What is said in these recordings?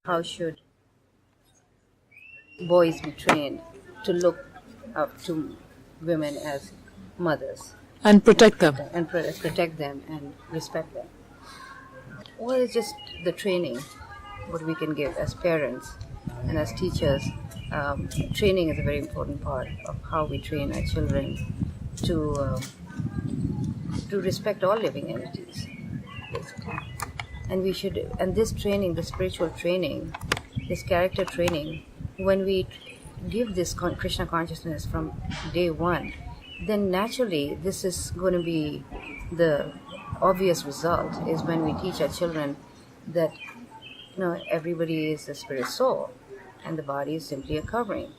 how should boys be trained to look up to women as mothers And protect them. and protect them and respect them. Well, it's just the training, what we can give as parents and as teachers. Training is a very important part of how we train our children to respect all living entities, basically. And we should, and this training, the spiritual training, this character training, when we give this Krishna consciousness from day one, then naturally this is going to be the obvious result is when we teach our children that everybody is a spirit soul and the body is simply a covering.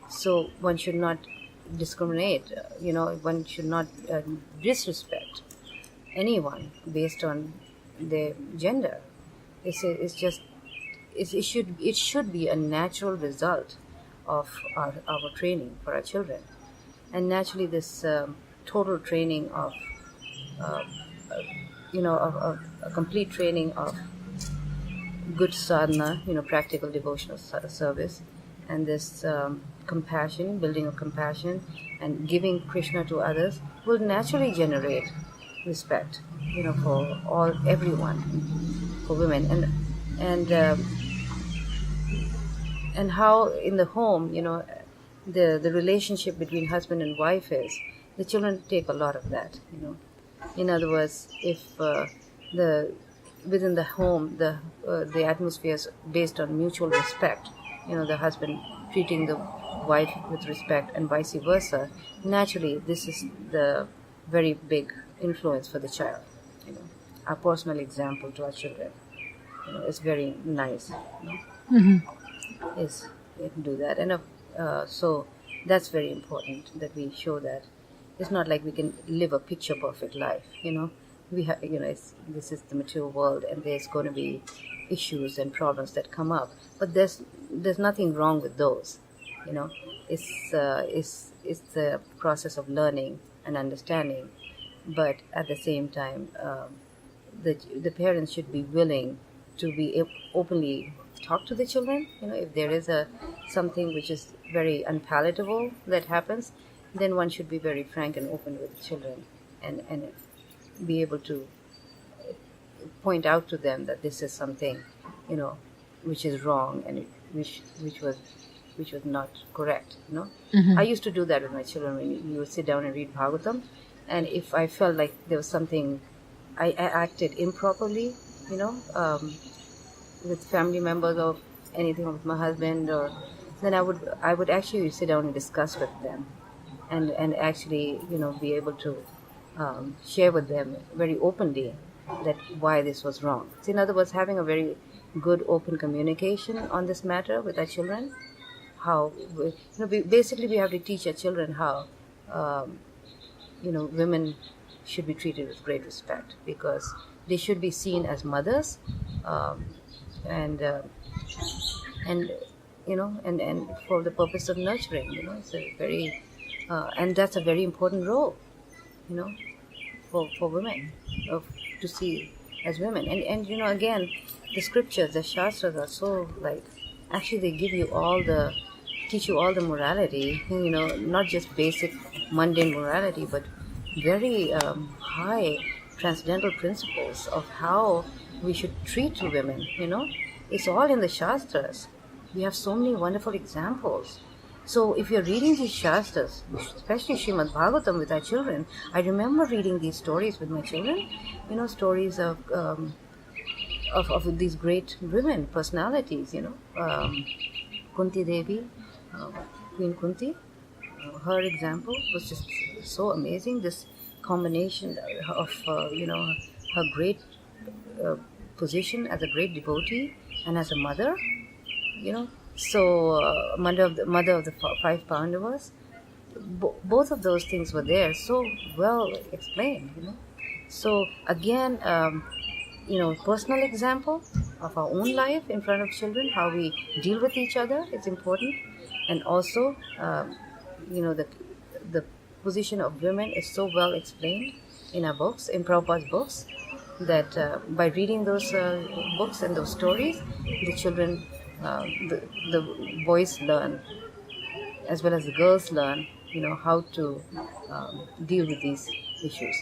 So one should not discriminate, one should not disrespect anyone based on their gender. It should be a natural result of our training for our children. And naturally this total training of a complete training of good sadhana, practical devotional service, and this compassion, building of compassion and giving Krishna to others will naturally generate respect, for everyone, for women, and how in the home, the relationship between husband and wife is, the children take a lot of that, In other words, if within the home, the atmosphere is based on mutual respect, the husband treating the wife with respect and vice versa, naturally this is the very big influence for the child. Our personal example to our children, is very nice. Is do that, and so that's very important that we show that it's not like we can live a picture perfect life. We have, this is the material world, and there's going to be issues and problems that come up, but there's nothing wrong with those. It's the process of learning and understanding, but at the same time, the parents should be willing to be openly talk to the children. If there is something which is very unpalatable that happens, then one should be very frank and open with the children, and be able to point out to them that this is something, which is wrong and which was not correct. I used to do that with my children when you would sit down and read Bhagavatam, and if I felt like there was something I acted improperly, with family members or anything with my husband, or then I would actually sit down and discuss with them, and actually be able to share with them very openly that why this was wrong. So in other words, having a very good open communication on this matter with our children. How basically we have to teach our children how women should be treated with great respect, because they should be seen as mothers, and for the purpose of nurturing. It's a very and that's a very important role, for women to see as women. And again, the scriptures, the shastras are so actually they teach you all the morality, not just basic mundane morality, but very high transcendental principles of how we should treat women. It's all in the shastras. We have so many wonderful examples. So if you're reading these shastras, especially Srimad Bhagavatam with our children, I remember reading these stories with my children, stories of these great women, personalities, Kunti Devi, Queen Kunti, her example was just so amazing. This combination of, her great position as a great devotee and as a mother, So, mother of the five Pandavas, both of those things were there, so well explained. So again, personal example of our own life in front of children, how we deal with each other is important, and also, the position of women is so well explained in our books, in Prabhupada's books, that by reading those books and those stories, the children, the boys learn, as well as the girls learn, how to deal with these issues.